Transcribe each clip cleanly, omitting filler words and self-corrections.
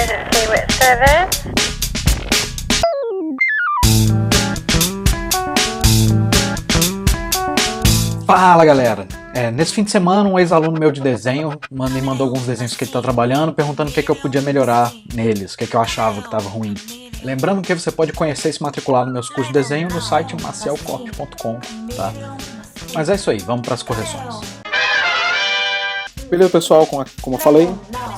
Emergency with service. Fala galera, nesse fim de semana um ex-aluno meu de desenho me mandou alguns desenhos que ele está trabalhando, perguntando o que eu podia melhorar neles, o que eu achava que estava ruim. Lembrando que você pode conhecer e se matricular nos meus cursos de desenho no site macielcorte.com, tá? Mas é isso aí, vamos para as correções. Beleza pessoal, como eu falei,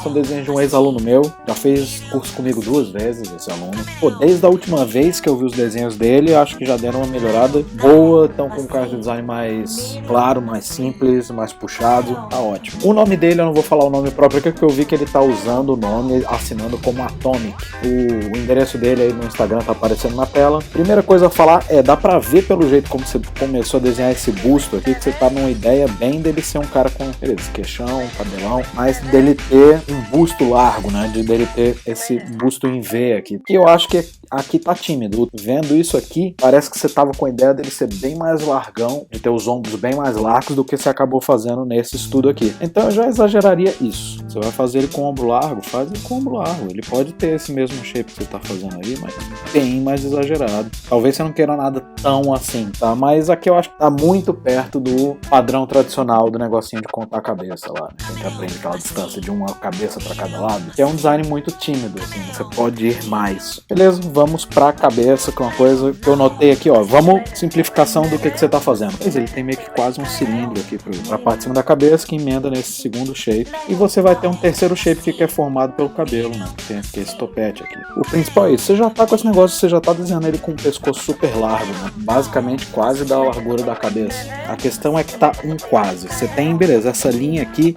são desenhos de um ex-aluno meu, já fez curso comigo 2 vezes esse aluno. Pô, desde a última vez que eu vi os desenhos dele, acho que já deram uma melhorada boa, estão com um cara de design mais claro, mais simples, mais puxado, tá ótimo. O nome dele, eu não vou falar o nome próprio aqui, porque eu vi que ele tá usando o nome, assinando como Atomic. O endereço dele aí no Instagram tá aparecendo na tela. Primeira coisa a falar dá pra ver pelo jeito como você começou a desenhar esse busto aqui, que você tá numa ideia bem dele ser um cara com, beleza, queixão, cabelão, mas dele ter um busto largo, né, dele ter esse busto em V aqui, que eu acho que aqui tá tímido. Vendo isso aqui, parece que você tava com a ideia dele ser bem mais largão, de ter os ombros bem mais largos do que você acabou fazendo nesse estudo aqui. Então eu já exageraria isso. Você vai fazer ele com ombro largo, faz ele com ombro largo. Ele pode ter esse mesmo shape que você tá fazendo aí, mas bem mais exagerado. Talvez você não queira nada tão assim, tá? Mas aqui eu acho que tá muito perto do padrão tradicional do negocinho de contar a cabeça lá, né? A gente aprende aquela distância de uma cabeça para cada lado, que é um design muito tímido, assim, você pode ir mais. Beleza, vamos pra cabeça, que é uma coisa que eu notei aqui, ó, vamos, simplificação do que você tá fazendo. Pois ele tem meio que quase um cilindro aqui pra parte de cima da cabeça, que emenda nesse segundo shape, e você vai ter um terceiro shape que é formado pelo cabelo, né, que é esse topete aqui. O principal é isso, você já tá com esse negócio, você já tá desenhando ele com um pescoço super largo, né, basicamente quase da largura da cabeça. A questão é que tá um quase, você tem, beleza, essa linha aqui,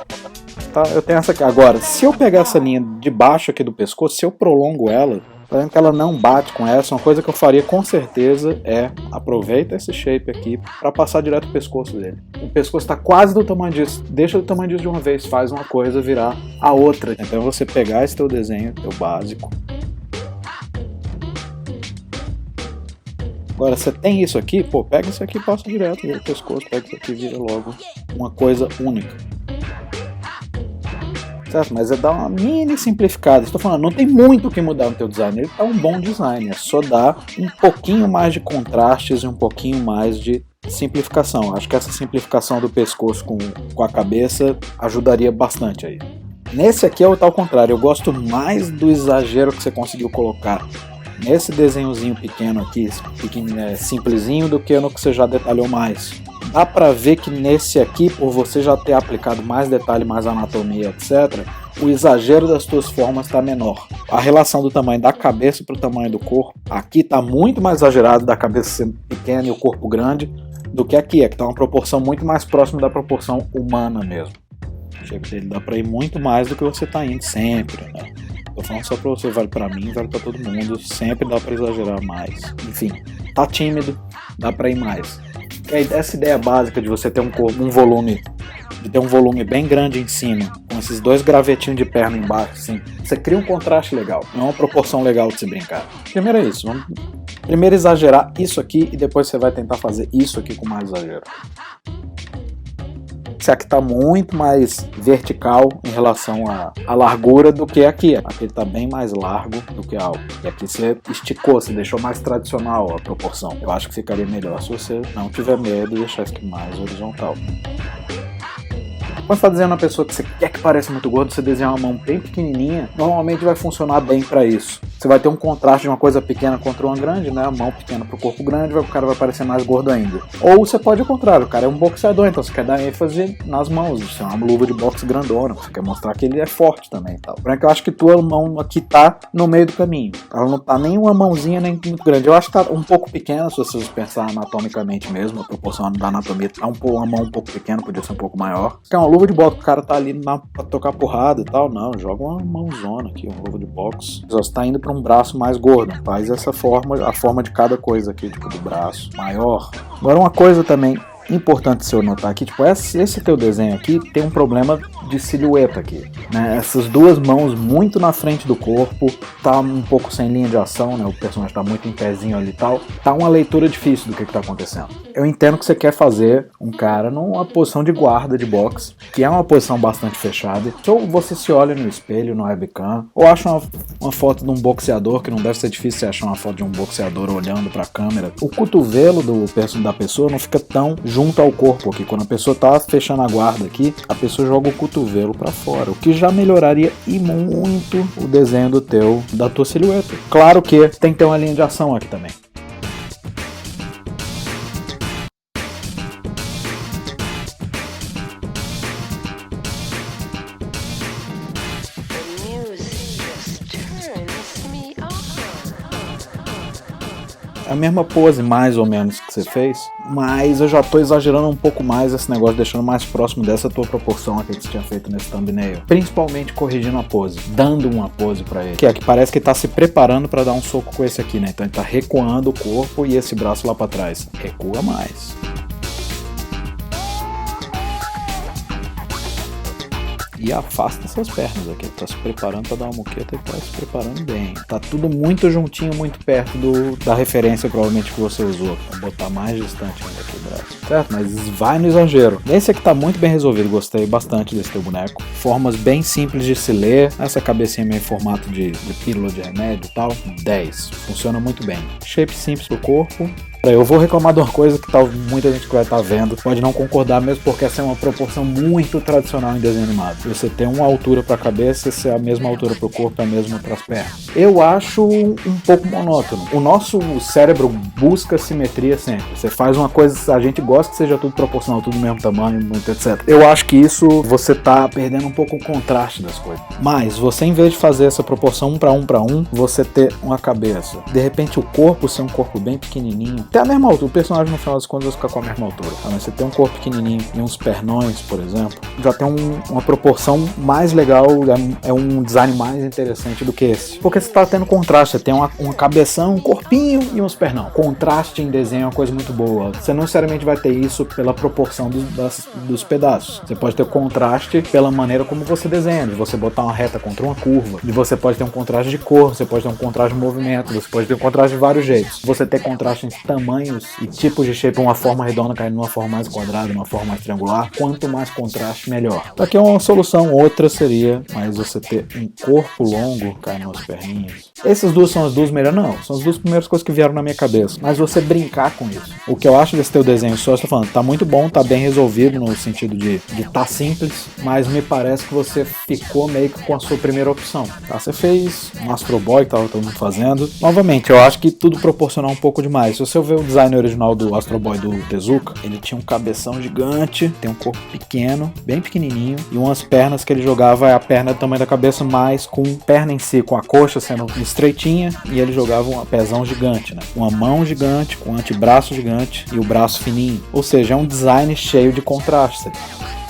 tá, eu tenho essa aqui. Agora, se eu pegar essa linha de baixo aqui do pescoço, se eu prolongo ela, tá vendo que ela não bate com essa, uma coisa que eu faria com certeza é aproveita esse shape aqui para passar direto o pescoço dele. O pescoço está quase do tamanho disso, deixa do tamanho disso de uma vez, faz uma coisa virar a outra. Então você pegar esse teu desenho, teu básico. Agora, você tem isso aqui, pô, pega isso aqui e passa direto, vira o pescoço, pega isso aqui e vira logo uma coisa única. Certo? Mas é dar uma mini simplificada. Estou falando, não tem muito o que mudar no teu design. Ele tá um bom design, é só dar um pouquinho mais de contrastes e um pouquinho mais de simplificação. Acho que essa simplificação do pescoço com a cabeça ajudaria bastante aí. Nesse aqui é o tal contrário. Eu gosto mais do exagero que você conseguiu colocar nesse desenhozinho pequeno aqui, simplesinho, do que no que você já detalhou mais. Dá pra ver que nesse aqui, por você já ter aplicado mais detalhe, mais anatomia, etc., o exagero das tuas formas está menor. A relação do tamanho da cabeça para o tamanho do corpo, aqui está muito mais exagerado da cabeça sendo pequena e o corpo grande, do que aqui está uma proporção muito mais próxima da proporção humana mesmo. O shape dele dá pra ir muito mais do que você tá indo sempre, né? Tô falando só pra você, vale pra mim, vale pra todo mundo, sempre dá pra exagerar mais. Enfim, tá tímido, dá pra ir mais. E aí, essa ideia básica de você ter um volume bem grande em cima, com esses 2 gravetinhos de perna embaixo, assim, você cria um contraste legal, é uma proporção legal de se brincar. Primeiro é isso, vamos primeiro exagerar isso aqui e depois você vai tentar fazer isso aqui com mais exagero. Esse aqui está muito mais vertical em relação à largura do que aqui. Aqui ele está bem mais largo do que a alta. E aqui você esticou, você deixou mais tradicional a proporção. Eu acho que ficaria melhor se você não tiver medo de deixar isso aqui mais horizontal. Quando você está desenhando uma pessoa que você quer que pareça muito gordo, você desenhar uma mão bem pequenininha, normalmente vai funcionar bem para isso. Você vai ter um contraste de uma coisa pequena contra uma grande, né? A mão pequena para o corpo grande, o cara vai parecer mais gordo ainda. Ou você pode ao contrário, o cara é um boxeador, então você quer dar ênfase nas mãos. Você é uma luva de boxe grandona, você quer mostrar que ele é forte também e tal. Porém, eu acho que tua mão aqui tá no meio do caminho. Ela não tá nem uma mãozinha nem muito grande. Eu acho que tá um pouco pequena, se você pensar anatomicamente mesmo, a proporção da anatomia tá uma mão um pouco pequena, podia ser um pouco maior. Que é uma luva de boxe, o cara tá ali pra tocar porrada e tal, não, joga uma mãozona aqui, uma luva de boxe. Você tá indo pra um braço mais gordo, faz essa forma, a forma de cada coisa aqui, tipo do braço maior. Agora uma coisa também importante se eu notar aqui, tipo, esse teu desenho aqui tem um problema de silhueta aqui, né? Essas 2 mãos muito na frente do corpo, tá um pouco sem linha de ação, né? O personagem tá muito em pezinho ali e tal, tá uma leitura difícil do que tá acontecendo. Eu entendo que você quer fazer um cara numa posição de guarda de boxe, que é uma posição bastante fechada, ou você se olha no espelho, no webcam, ou acha uma foto de um boxeador, que não deve ser difícil você achar uma foto de um boxeador olhando pra câmera. O cotovelo da pessoa não fica tão junto ao corpo aqui. Quando a pessoa tá fechando a guarda aqui, a pessoa joga o cotovelo pra fora, o que já melhoraria e muito o desenho da tua silhueta. Claro que tem que ter uma linha de ação aqui também. A mesma pose mais ou menos que você fez, mas eu já tô exagerando um pouco mais esse negócio, deixando mais próximo dessa tua proporção aqui que você tinha feito nesse thumbnail. Principalmente corrigindo a pose, dando uma pose pra ele. Que é que parece que ele tá se preparando pra dar um soco com esse aqui, né? Então ele tá recuando o corpo e esse braço lá pra trás. Recua mais. E afasta essas pernas aqui, ele tá se preparando para dar uma moqueta e tá se preparando bem. Tá tudo muito juntinho, muito perto da referência provavelmente que você usou. Vou botar mais distante ainda aqui o braço, certo? Mas vai no exagero. Esse aqui tá muito bem resolvido, gostei bastante desse teu boneco. Formas bem simples de se ler, essa cabecinha meio em formato de pílula de remédio e tal, 10. Funciona muito bem. Shape simples pro corpo. Eu vou reclamar de uma coisa que muita gente que vai estar vendo pode não concordar, mesmo porque essa é uma proporção muito tradicional em desenho animado. Você tem uma altura para a cabeça, se é a mesma altura para o corpo, é a mesma para as pernas. Eu acho um pouco monótono. O nosso cérebro busca simetria sempre. Você faz uma coisa, a gente gosta que seja tudo proporcional, tudo do mesmo tamanho, muito etc. Eu acho que isso você tá perdendo um pouco o contraste das coisas. Mas você, em vez de fazer essa proporção 1 para 1, você ter uma cabeça. De repente o corpo ser um corpo bem pequenininho, tem a mesma altura, o personagem no final das contas vai ficar com a mesma altura, tá? Mas você tem um corpo pequenininho e uns pernões, por exemplo, já tem uma proporção mais legal, é um design mais interessante do que esse. Porque você tá tendo contraste, você tem uma cabeção, um corpinho e uns pernão. Contraste em desenho é uma coisa muito boa. Você não necessariamente vai ter isso pela proporção dos pedaços. Você pode ter o contraste pela maneira como você desenha, de você botar uma reta contra uma curva, de você pode ter um contraste de cor, você pode ter um contraste de movimento, você pode ter um contraste de vários jeitos. Você ter contraste em tamanhos e tipos de shape, uma forma redonda caindo numa forma mais quadrada, uma forma mais triangular, quanto mais contraste, melhor. Aqui é uma solução, outra seria, mas você ter um corpo longo caindo nas perninhas. Essas duas são as duas melhores? Não, são as duas primeiras coisas que vieram na minha cabeça. Mas você brincar com isso. O que eu acho desse teu desenho só, eu estou falando, tá muito bom, tá bem resolvido no sentido de tá simples, mas me parece que você ficou meio que com a sua primeira opção. Tá? Você fez um Astro Boy, que tava todo mundo fazendo. Novamente, eu acho que tudo proporcional um pouco demais. Se você ver o design original do Astro Boy do Tezuka, ele tinha um cabeção gigante, tem um corpo pequeno, bem pequenininho, e umas pernas que ele jogava, a perna do tamanho da cabeça, mais com perna em si, com a coxa sendo estreitinha, e ele jogava um pezão gigante, né? Uma mão gigante, com um antebraço gigante e o braço fininho. Ou seja, é um design cheio de contrastes.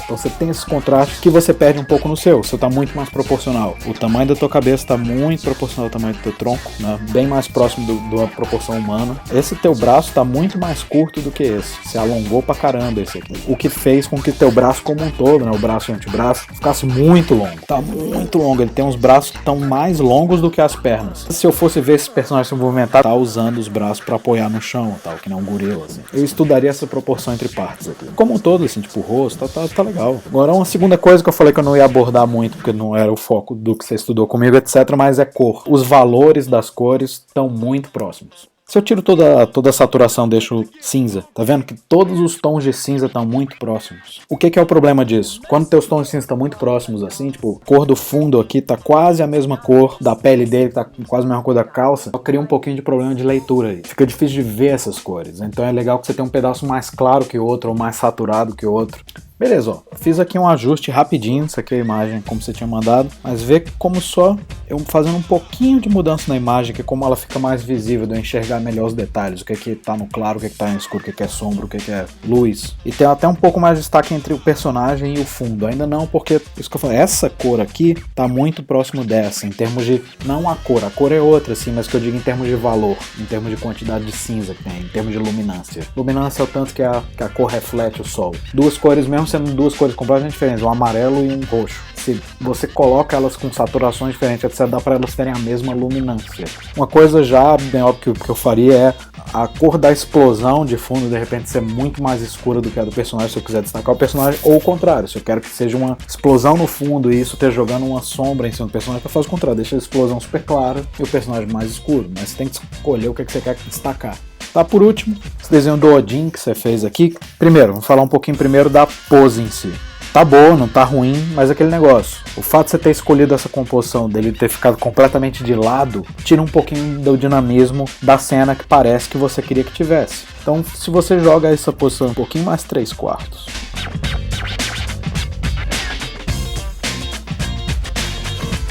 Então você tem esses contrastes que você perde um pouco no seu. Você está muito mais proporcional. O tamanho da tua cabeça está muito proporcional ao tamanho do teu tronco, né? Bem mais próximo da proporção humana. Esse teu braço está muito mais curto do que esse. Você alongou pra caramba esse aqui. O que fez com que teu braço como um todo, né, o braço e o antebraço, ficasse muito longo. Tá muito longo. Ele tem uns braços que estão mais longos do que as pernas. Se eu fosse ver esse personagem se movimentar, tá usando os braços para apoiar no chão, tal, que nem um gorila, assim. Eu estudaria essa proporção entre partes aqui. Como um todo, assim, tipo o rosto, tá legal. Agora, uma segunda coisa que eu falei que eu não ia abordar muito, porque não era o foco do que você estudou comigo, etc., mas é cor. Os valores das cores estão muito próximos. Se eu tiro toda a saturação, deixo cinza, tá vendo que todos os tons de cinza estão muito próximos. O que é o problema disso? Quando teus tons de cinza estão muito próximos assim, tipo, cor do fundo aqui tá quase a mesma cor da pele dele, tá quase a mesma cor da calça, só cria um pouquinho de problema de leitura aí. Fica difícil de ver essas cores. Então é legal que você tenha um pedaço mais claro que o outro, ou mais saturado que o outro. Beleza, ó, fiz aqui um ajuste rapidinho, isso aqui é a imagem como você tinha mandado, mas vê como só eu fazendo um pouquinho de mudança na imagem, que como ela fica mais visível, de eu enxergar melhor os detalhes, o que é que tá no claro, o que é que tá no escuro, o que é sombra, o que é luz. E tem até um pouco mais de destaque entre o personagem e o fundo, ainda não, porque, isso que eu falei, essa cor aqui tá muito próximo dessa, em termos de, não a cor é outra, assim, mas que eu digo em termos de valor, em termos de quantidade de cinza que tem, em termos de luminância. Luminância é o tanto que a cor reflete o sol. Duas cores mesmo sendo duas cores completamente diferentes, um amarelo e um roxo. Se você coloca elas com saturações diferentes, etc., dá para elas terem a mesma luminância. Uma coisa já bem óbvia que eu faria é a cor da explosão de fundo de repente ser muito mais escura do que a do personagem, se eu quiser destacar o personagem, ou o contrário, se eu quero que seja uma explosão no fundo e isso esteja jogando uma sombra em cima do personagem, eu faço o contrário, deixa a explosão super clara e o personagem mais escuro, mas você tem que escolher o que você quer destacar. Tá, por último, esse desenho do Odin que você fez aqui. Primeiro, vamos falar um pouquinho primeiro da pose em si. Tá boa, não tá ruim, mas aquele negócio. O fato de você ter escolhido essa composição dele ter ficado completamente de lado, tira um pouquinho do dinamismo da cena que parece que você queria que tivesse. Então, se você joga essa posição um pouquinho mais 3/4.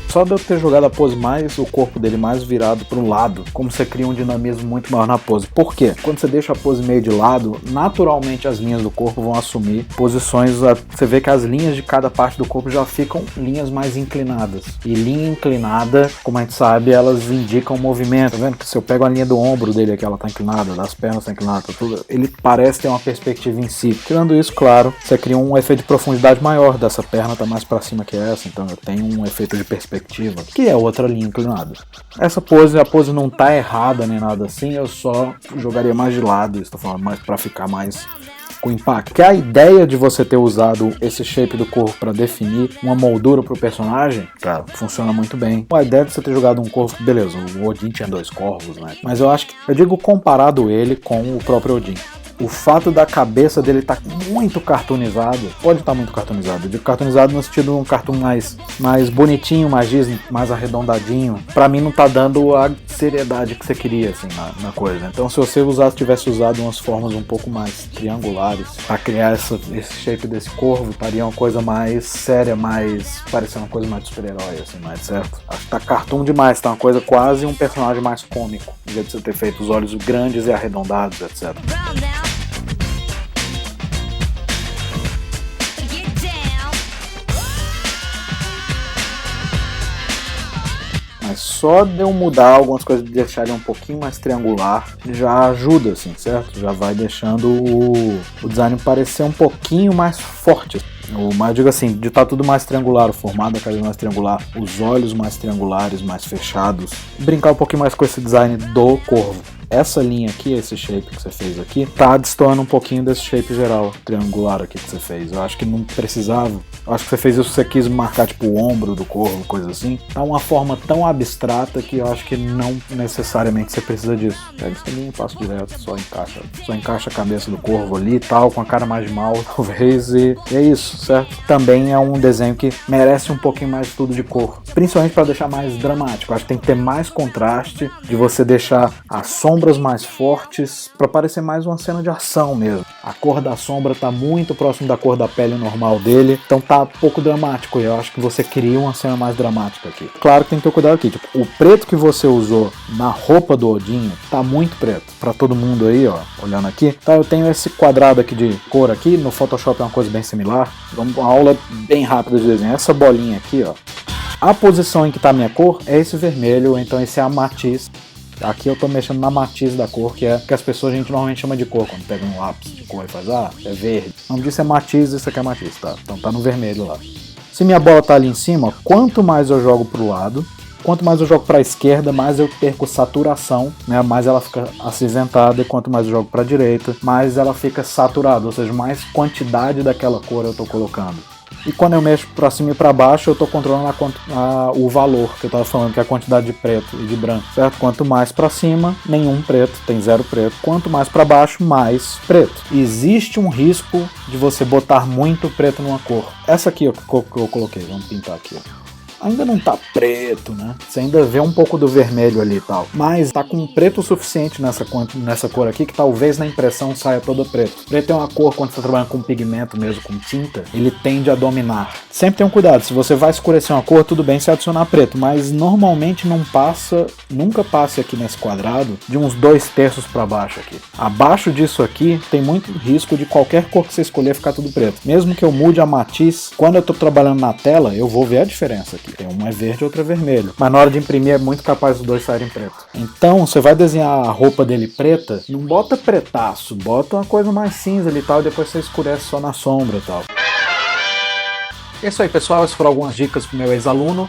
Só de eu ter jogado a pose mais, o corpo dele mais virado para o lado, como você cria um dinamismo muito maior na pose. Por quê? Quando você deixa a pose meio de lado, naturalmente as linhas do corpo vão assumir posições, você vê que as linhas de cada parte do corpo já ficam linhas mais inclinadas. E linha inclinada, como a gente sabe, elas indicam movimento. Tá vendo que se eu pego a linha do ombro dele aqui, ela tá inclinada, das pernas tá inclinada, tudo, ele parece ter uma perspectiva em si. Tirando isso, claro, você cria um efeito de profundidade maior, dessa perna tá mais para cima que essa, então eu tenho um efeito de perspectiva, que é outra linha inclinada. Essa pose, a pose não tá errada nem nada assim, eu só jogaria mais de lado, estou falando mais para ficar mais com impacto. Que a ideia de você ter usado esse shape do corpo para definir uma moldura pro personagem, cara, funciona muito bem. A ideia de você ter jogado um corvo, beleza, o Odin tinha 2 corvos, né? Mas eu acho que, eu digo comparado ele com o próprio Odin. O fato da cabeça dele estar muito cartoonizado, pode estar muito cartoonizado, eu digo cartoonizado no sentido de um cartoon mais bonitinho, mais Disney, mais arredondadinho, pra mim não tá dando a seriedade que você queria assim, na coisa. Então se você tivesse usado umas formas um pouco mais triangulares pra criar esse shape desse corvo, estaria uma coisa mais séria, mais parecendo uma coisa mais de super-herói, assim, mais certo? Acho que tá cartoon demais, tá uma coisa quase um personagem mais cômico, do jeito de você ter feito os olhos grandes e arredondados, etc. Mas só de eu mudar algumas coisas, de deixar ele um pouquinho mais triangular, já ajuda, assim, certo? Já vai deixando o design parecer um pouquinho mais forte. Mas digo assim, de estar tudo mais triangular, o formato da cabeça mais triangular, os olhos mais triangulares, mais fechados. Brincar um pouquinho mais com esse design do corvo. Essa linha aqui, esse shape que você fez aqui, tá destoando um pouquinho desse shape geral, triangular aqui que você fez. Eu acho que não precisava. Eu acho que você fez isso, você quis marcar tipo o ombro do corvo, coisa assim. Tá uma forma tão abstrata que eu acho que não necessariamente você precisa disso. Pega essa linha e passa direto, só encaixa a cabeça do corvo ali e tal, com a cara mais de mal, talvez, e é isso, certo? Também é um desenho que merece um pouquinho mais de estudo de cor, principalmente para deixar mais dramático. Eu acho que tem que ter mais contraste, de você deixar a sombra mais fortes, para parecer mais uma cena de ação mesmo. A cor da sombra tá muito próximo da cor da pele normal dele, então tá pouco dramático, e eu acho que você cria uma cena mais dramática aqui. Claro que tem que ter cuidado aqui, tipo, o preto que você usou na roupa do Odin tá muito preto, para todo mundo aí, ó, olhando aqui. Tá, eu tenho esse quadrado aqui de cor aqui, no Photoshop é uma coisa bem similar. Vamos uma aula bem rápida de desenho. Essa bolinha aqui, ó, a posição em que tá a minha cor é esse vermelho, então esse é a matiz. Aqui eu tô mexendo na matiz da cor, que é que as pessoas a gente normalmente chama de cor, quando pega um lápis de cor e faz, é verde. O nome disso é matiz, isso aqui é matiz, tá? Então tá no vermelho lá. Se minha bola tá ali em cima, quanto mais eu jogo pro lado, quanto mais eu jogo pra esquerda, mais eu perco saturação, né? Mais ela fica acinzentada, e quanto mais eu jogo pra direita, mais ela fica saturada, ou seja, mais quantidade daquela cor eu tô colocando. E quando eu mexo pra cima e pra baixo, eu tô controlando o valor que eu tava falando, que é a quantidade de preto e de branco, certo? Quanto mais pra cima, nenhum preto, tem 0 preto. Quanto mais pra baixo, mais preto. Existe um risco de você botar muito preto numa cor. Essa aqui ó, que eu coloquei, vamos pintar aqui, ó. Ainda não tá preto, né? Você ainda vê um pouco do vermelho ali e tal. Mas tá com preto suficiente nessa cor aqui, que talvez na impressão saia toda preto. Preto é uma cor, quando você tá trabalhando com pigmento mesmo, com tinta, ele tende a dominar. Sempre tem um cuidado, se você vai escurecer uma cor, tudo bem se adicionar preto, mas normalmente nunca passe aqui nesse quadrado de uns 2/3 para baixo aqui. Abaixo disso aqui, tem muito risco de qualquer cor que você escolher ficar tudo preto. Mesmo que eu mude a matiz, quando eu tô trabalhando na tela, eu vou ver a diferença aqui. Porque um é verde e outro é vermelho. Mas na hora de imprimir é muito capaz os dois saírem preto. Então, você vai desenhar a roupa dele preta, não bota pretaço, bota uma coisa mais cinza ali e tal, e depois você escurece só na sombra e tal. É isso aí, pessoal. Essas foram algumas dicas pro meu ex-aluno.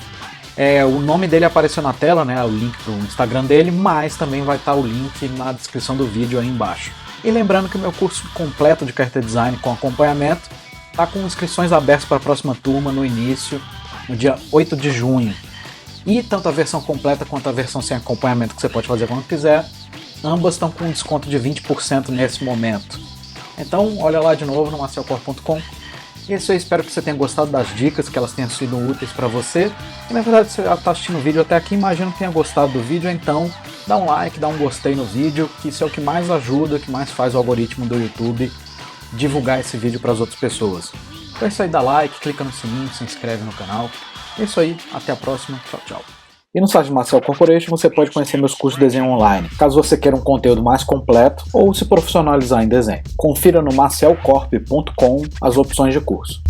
O nome dele apareceu na tela, né? O link pro Instagram dele, mas também vai estar o link na descrição do vídeo aí embaixo. E lembrando que o meu curso completo de Character Design com acompanhamento está com inscrições abertas para a próxima turma no início, no dia 8 de junho. E tanto a versão completa quanto a versão sem acompanhamento, que você pode fazer quando quiser, ambas estão com um desconto de 20% nesse momento. Então olha lá de novo no marcelcor.com. E é isso aí, espero que você tenha gostado das dicas, que elas tenham sido úteis para você. E na verdade, se você já está assistindo o vídeo até aqui, imagino que tenha gostado do vídeo, então dá um like, dá um gostei no vídeo, que isso é o que mais ajuda, que mais faz o algoritmo do YouTube divulgar esse vídeo para as outras pessoas. Então é isso aí, dá like, clica no sininho, se inscreve no canal. É isso aí, até a próxima, tchau, tchau. E no site Marcel Corporation você pode conhecer meus cursos de desenho online, caso você queira um conteúdo mais completo ou se profissionalizar em desenho. Confira no marcelcorp.com as opções de curso.